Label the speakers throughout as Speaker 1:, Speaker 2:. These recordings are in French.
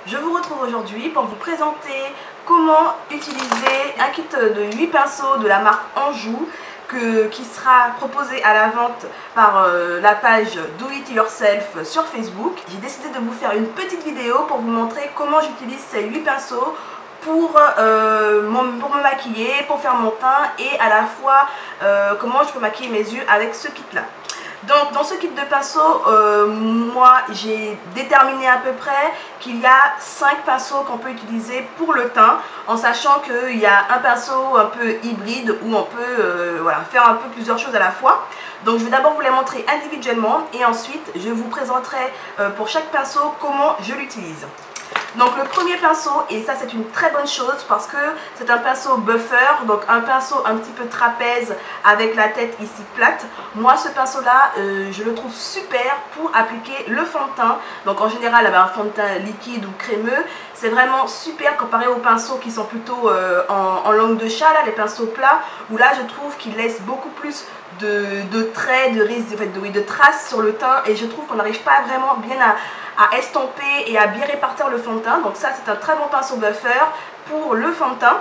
Speaker 1: Je vous retrouve aujourd'hui pour vous présenter comment utiliser un kit de 8 pinceaux de la marque Anjou qui sera proposé à la vente par la page Do It Yourself sur Facebook. J'ai décidé de vous faire une petite vidéo pour vous montrer comment j'utilise ces 8 pinceaux pour me maquiller, pour faire mon teint et à la fois comment je peux maquiller mes yeux avec ce kit là. Donc dans ce kit de pinceaux, moi j'ai déterminé à peu près qu'il y a 5 pinceaux qu'on peut utiliser pour le teint, en sachant qu'il y a un pinceau un peu hybride où on peut voilà, faire un peu plusieurs choses à la fois. Donc je vais d'abord vous les montrer individuellement et ensuite je vous présenterai pour chaque pinceau comment je l'utilise. Donc le premier pinceau, et ça c'est une très bonne chose parce que c'est un pinceau buffer, donc un pinceau un petit peu trapèze avec la tête ici plate. Moi ce pinceau là, je le trouve super pour appliquer le fond de teint. Donc en général un fond de teint liquide ou crémeux, c'est vraiment super comparé aux pinceaux qui sont plutôt en langue de chat, là, les pinceaux plats, où là je trouve qu'ils laissent beaucoup plus de traits, de traces sur le teint, et je trouve qu'on n'arrive pas vraiment bien à estomper et à bien répartir le fond de teint. Donc ça c'est un très bon pinceau buffer pour le fond de teint.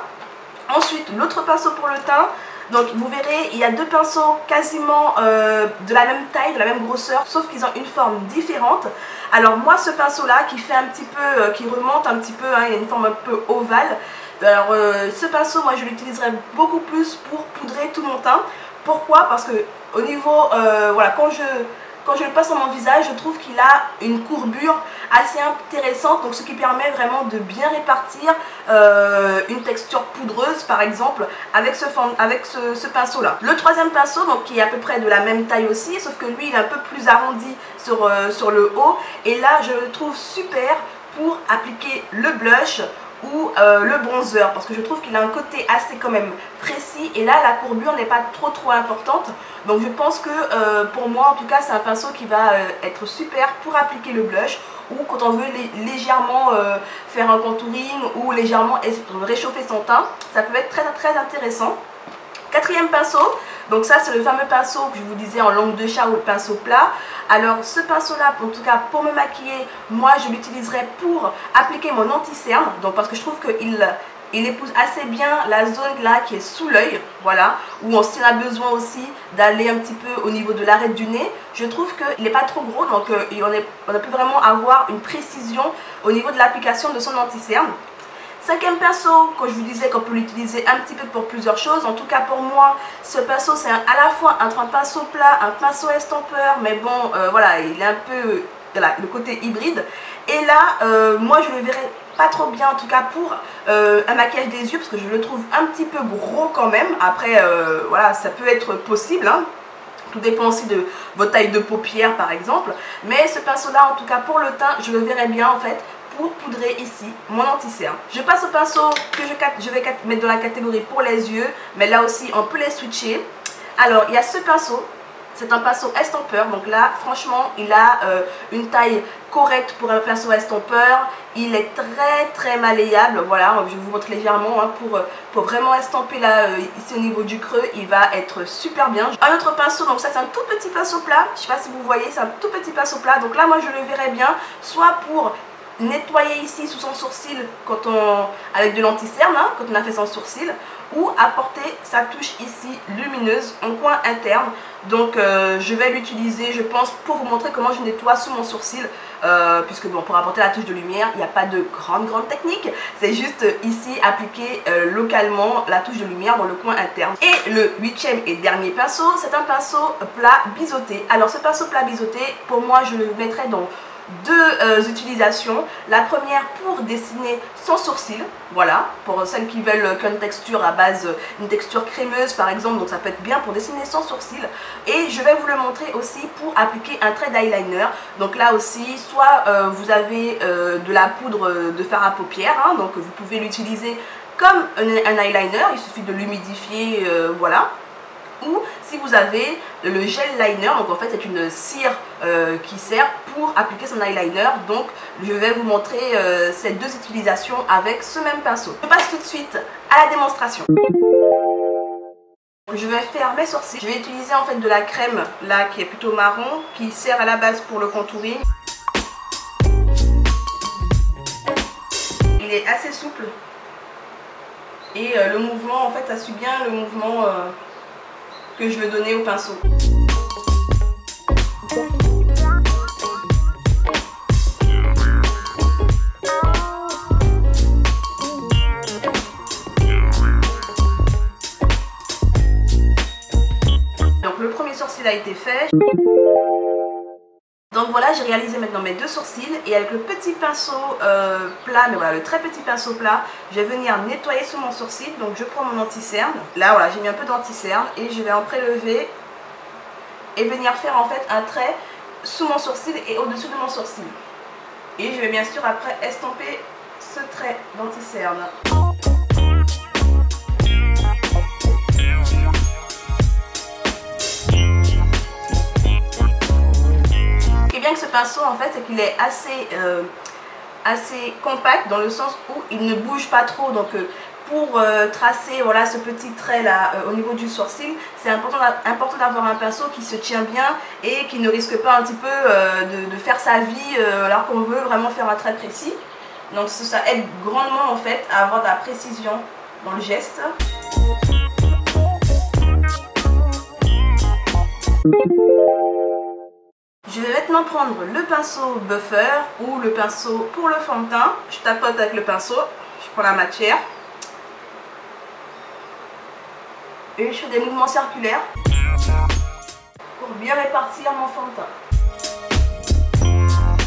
Speaker 1: Ensuite l'autre pinceau pour le teint, donc vous verrez il y a deux pinceaux quasiment de la même taille, de la même grosseur, sauf qu'ils ont une forme différente. Alors moi ce pinceau là qui fait un petit peu, qui remonte un petit peu, hein, il a une forme un peu ovale. Alors ce pinceau moi je l'utiliserai beaucoup plus pour poudrer tout mon teint. Pourquoi? Parce que au niveau, voilà, quand je le passe sur mon visage, je trouve qu'il a une courbure assez intéressante, donc ce qui permet vraiment de bien répartir une texture poudreuse par exemple avec ce pinceau là. Le troisième pinceau, donc qui est à peu près de la même taille aussi, sauf que lui il est un peu plus arrondi sur le haut, et là je le trouve super pour appliquer le blush ou le bronzer, parce que je trouve qu'il a un côté assez quand même précis, et là la courbure n'est pas trop importante. Donc je pense que pour moi en tout cas c'est un pinceau qui va être super pour appliquer le blush, ou quand on veut légèrement faire un contouring ou légèrement réchauffer son teint, ça peut être très intéressant. Quatrième pinceau, donc ça c'est le fameux pinceau que je vous disais en langue de chat ou le pinceau plat. Alors ce pinceau là, en tout cas pour me maquiller, moi je l'utiliserai pour appliquer mon anti-cerne, donc parce que je trouve qu'il épouse assez bien la zone là qui est sous l'œil, voilà, où on a besoin aussi d'aller un petit peu au niveau de l'arête du nez. Je trouve qu'il n'est pas trop gros, donc on a pu vraiment avoir une précision au niveau de l'application de son anti-cerne. Cinquième pinceau, que je vous disais qu'on peut l'utiliser un petit peu pour plusieurs choses. En tout cas pour moi, ce pinceau c'est à la fois un pinceau plat, un pinceau estompeur, mais bon, voilà, il est un peu voilà, le côté hybride. Et là, moi je le verrai pas trop bien en tout cas pour un maquillage des yeux, parce que je le trouve un petit peu gros quand même. Après, voilà, ça peut être possible, hein. Tout dépend aussi de votre taille de paupières par exemple. Mais ce pinceau là, en tout cas pour le teint, je le verrai bien en fait pour poudrer ici mon anti-cerne. Je passe au pinceau que je vais mettre dans la catégorie pour les yeux, mais là aussi on peut les switcher. Alors il y a ce pinceau, c'est un pinceau estompeur, donc là franchement il a une taille correcte pour un pinceau estompeur. Il est très malléable, voilà, je vous montre légèrement, hein, pour vraiment estomper là ici au niveau du creux, il va être super bien. Un autre pinceau, donc ça c'est un tout petit pinceau plat, je sais pas si vous voyez, c'est un tout petit pinceau plat, donc là moi je le verrai bien soit pour nettoyer ici sous son sourcil avec de l'anti-cerne, hein, quand on a fait son sourcil, ou apporter sa touche ici lumineuse en coin interne. Donc je vais l'utiliser je pense pour vous montrer comment je nettoie sous mon sourcil, puisque bon, pour apporter la touche de lumière il n'y a pas de grande technique, c'est juste ici appliquer localement la touche de lumière dans le coin interne. Et le huitième et dernier pinceau, c'est un pinceau plat biseauté. Alors ce pinceau plat biseauté, pour moi je le mettrai dans deux utilisations. La première pour dessiner son sourcil, voilà, pour celles qui veulent qu'une texture à base, une texture crémeuse par exemple, donc ça peut être bien pour dessiner son sourcil. Et je vais vous le montrer aussi pour appliquer un trait d'eyeliner. Donc là aussi, soit vous avez de la poudre de fard à paupières, hein, donc vous pouvez l'utiliser comme un eyeliner, il suffit de l'humidifier, voilà. Ou si vous avez le gel liner, donc en fait c'est une cire qui sert pour appliquer son eyeliner. Donc je vais vous montrer ces deux utilisations avec ce même pinceau. Je passe tout de suite à la démonstration. Je vais faire mes sourcils. Je vais utiliser en fait de la crème là qui est plutôt marron, qui sert à la base pour le contouring. il est assez souple. Et le mouvement, en fait, ça suit bien le mouvement que je veux donner au pinceau. Donc le premier sourcil a été fait. Donc voilà, j'ai réalisé maintenant mes deux sourcils et avec le petit pinceau plat, mais voilà, le très petit pinceau plat, je vais venir nettoyer sous mon sourcil. Donc je prends mon anti-cerne. Là voilà, j'ai mis un peu d'anti-cerne et je vais en prélever et venir faire en fait un trait sous mon sourcil et au-dessus de mon sourcil. Et je vais bien sûr après estomper ce trait d'anti-cerne. Bien que ce pinceau en fait c'est qu'il est assez compact dans le sens où il ne bouge pas trop, donc pour tracer voilà ce petit trait là au niveau du sourcil, c'est important d'avoir un pinceau qui se tient bien et qui ne risque pas un petit peu de faire sa vie alors qu'on veut vraiment faire un trait précis. Donc ça aide grandement en fait à avoir de la précision dans le geste. Je vais maintenant prendre le pinceau buffer ou le pinceau pour le fond de teint. Je tapote avec le pinceau, je prends la matière et je fais des mouvements circulaires pour bien répartir mon fond de teint.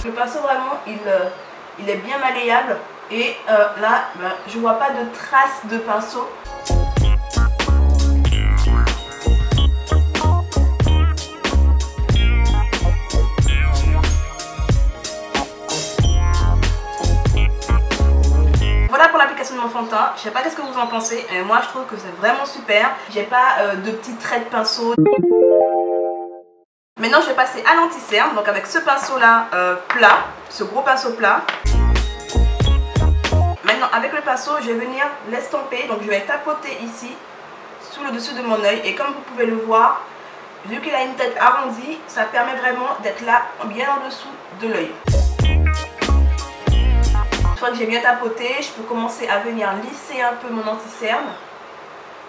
Speaker 1: Le pinceau vraiment il est bien malléable et là je vois pas de traces de pinceau. Voilà pour l'application de mon fond de teint. Je sais pas qu'est-ce que vous en pensez, mais moi je trouve que c'est vraiment super. J'ai pas de petits traits de pinceau. Maintenant je vais passer à l'anti-cerne, donc avec ce pinceau là plat, ce gros pinceau plat. Maintenant avec le pinceau je vais venir l'estomper, donc je vais tapoter ici sous le dessus de mon œil et comme vous pouvez le voir, vu qu'il a une tête arrondie, ça permet vraiment d'être là bien en dessous de l'œil. Une fois que j'ai bien tapoté, je peux commencer à venir lisser un peu mon anti-cerne.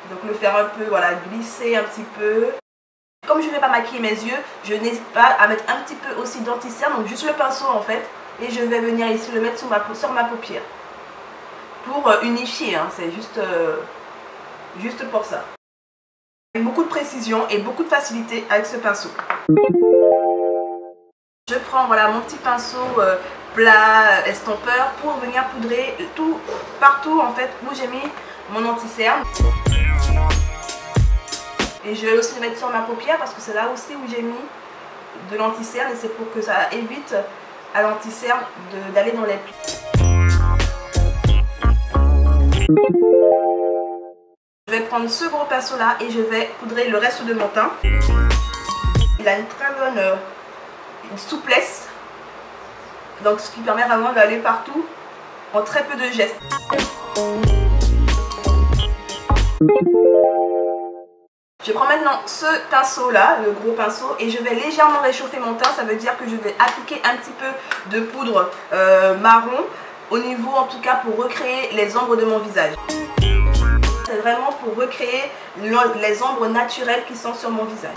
Speaker 1: Donc le faire un peu, voilà, glisser un petit peu. Comme je ne vais pas maquiller mes yeux, je n'hésite pas à mettre un petit peu aussi d'anti-cerne, donc juste le pinceau en fait. Et je vais venir ici le mettre sur ma paupière. Pour unifier, hein, c'est juste pour ça. Avec beaucoup de précision et beaucoup de facilité avec ce pinceau. Je prends voilà, mon petit pinceau plat estompeur pour venir poudrer tout partout en fait où j'ai mis mon anti-cerne. Et je vais aussi le mettre sur ma paupière parce que c'est là aussi où j'ai mis de l'anti-cerne et c'est pour que ça évite à l'anti-cerne d'aller dans les plis. Je vais prendre ce gros pinceau là et je vais poudrer le reste de mon teint. Il a une très bonne souplesse, donc ce qui permet vraiment d'aller partout en très peu de gestes. Je prends maintenant ce pinceau là, le gros pinceau, et je vais légèrement réchauffer mon teint. Ça veut dire que je vais appliquer un petit peu de poudre marron au niveau, en tout cas pour recréer les ombres de mon visage. C'est vraiment pour recréer les ombres naturelles qui sont sur mon visage.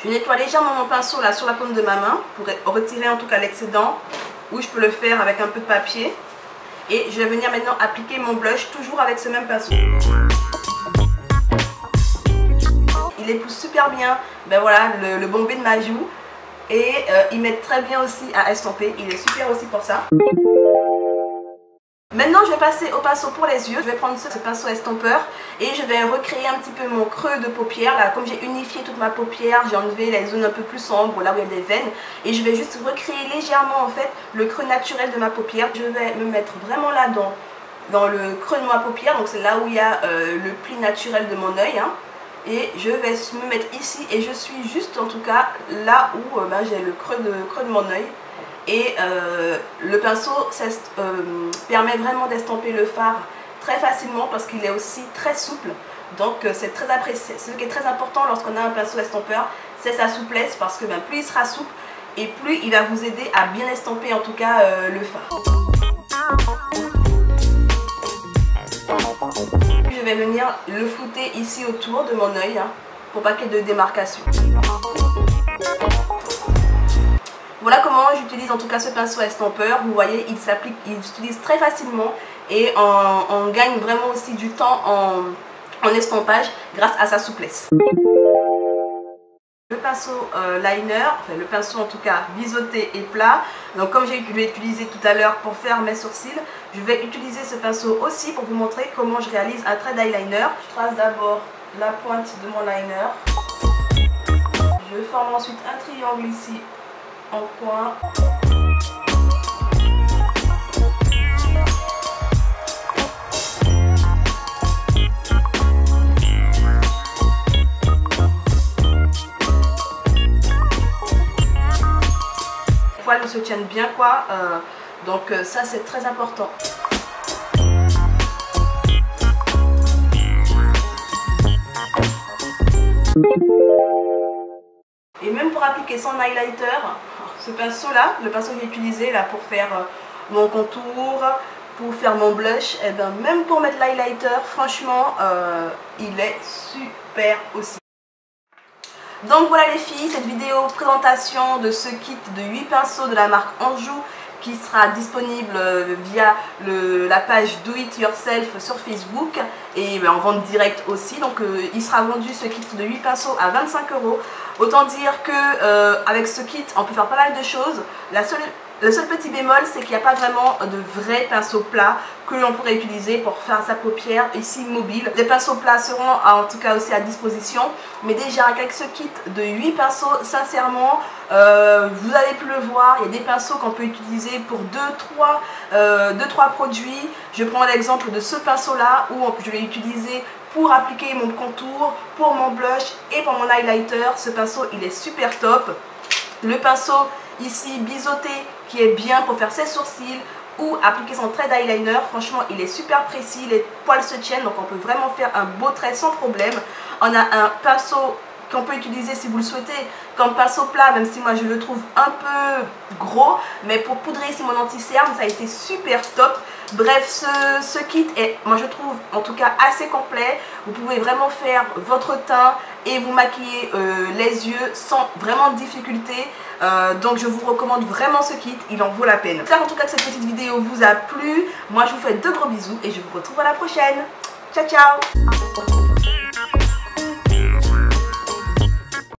Speaker 1: Je nettoie légèrement mon pinceau là sur la paume de ma main pour retirer en tout cas l'excédent, ou je peux le faire avec un peu de papier. Et je vais venir maintenant appliquer mon blush toujours avec ce même pinceau. Il épouse super bien voilà, le bombé de ma joue et il m'aide très bien aussi à estomper. Il est super aussi pour ça. Maintenant je vais passer au pinceau pour les yeux. Je vais prendre ce pinceau estompeur et je vais recréer un petit peu mon creux de paupière. Là, comme j'ai unifié toute ma paupière, j'ai enlevé les zones un peu plus sombres, là où il y a des veines. Et je vais juste recréer légèrement en fait le creux naturel de ma paupière. Je vais me mettre vraiment là dans le creux de ma paupière. Donc c'est là où il y a le pli naturel de mon œil. Hein. Et je vais me mettre ici et je suis juste en tout cas là où j'ai le creux de mon œil. Et le pinceau permet vraiment d'estomper le fard très facilement parce qu'il est aussi très souple. Donc c'est très apprécié. Ce qui est très important lorsqu'on a un pinceau estompeur, c'est sa souplesse parce que plus il sera souple et plus il va vous aider à bien estomper en tout cas le fard. Je vais venir le flouter ici autour de mon œil pour pas qu'il y ait de démarcation. Voilà comment j'utilise en tout cas ce pinceau estompeur. Vous voyez, il s'applique, il s'utilise très facilement et on gagne vraiment aussi du temps en estompage grâce à sa souplesse. Le pinceau liner, enfin le pinceau en tout cas biseauté et plat. Donc comme je l'ai utilisé tout à l'heure pour faire mes sourcils, je vais utiliser ce pinceau aussi pour vous montrer comment je réalise un trait d'eyeliner. Je trace d'abord la pointe de mon liner. Je forme ensuite un triangle ici en coin. Les poils se tiennent bien quoi, donc ça c'est très important. Et même pour appliquer son highlighter, ce pinceau là, le pinceau que j'ai utilisé là pour faire mon contour, pour faire mon blush, et bien même pour mettre l'highlighter, franchement, il est super aussi. Donc voilà les filles, cette vidéo présentation de ce kit de 8 pinceaux de la marque Anjou qui sera disponible via la page Do It Yourself sur Facebook et en vente directe aussi. Donc il sera vendu ce kit de 8 pinceaux à 25 €. Autant dire que avec ce kit on peut faire pas mal de choses. Le seul petit bémol, c'est qu'il n'y a pas vraiment de vrais pinceaux plats que l'on pourrait utiliser pour faire sa paupière ici mobile. Des pinceaux plats seront en tout cas aussi à disposition. Mais déjà avec ce kit de 8 pinceaux, sincèrement, vous avez pu le voir, il y a des pinceaux qu'on peut utiliser pour 2-3 produits. Je prends l'exemple de ce pinceau là où je vais utiliser pour appliquer mon contour, pour mon blush et pour mon highlighter. Ce pinceau il est super top. Le pinceau ici biseauté qui est bien pour faire ses sourcils ou appliquer son trait d'eyeliner, franchement il est super précis, les poils se tiennent donc on peut vraiment faire un beau trait sans problème. On a un pinceau qu'on peut utiliser si vous le souhaitez comme pinceau plat, même si moi je le trouve un peu gros, mais pour poudrer ici mon anti-cerne ça a été super top. Bref, ce kit est, moi je trouve en tout cas assez complet. Vous pouvez vraiment faire votre teint et vous maquiller les yeux sans vraiment de difficulté. Donc je vous recommande vraiment ce kit, il en vaut la peine. J'espère en tout cas que cette petite vidéo vous a plu. Moi je vous fais de gros bisous et je vous retrouve à la prochaine. Ciao ciao.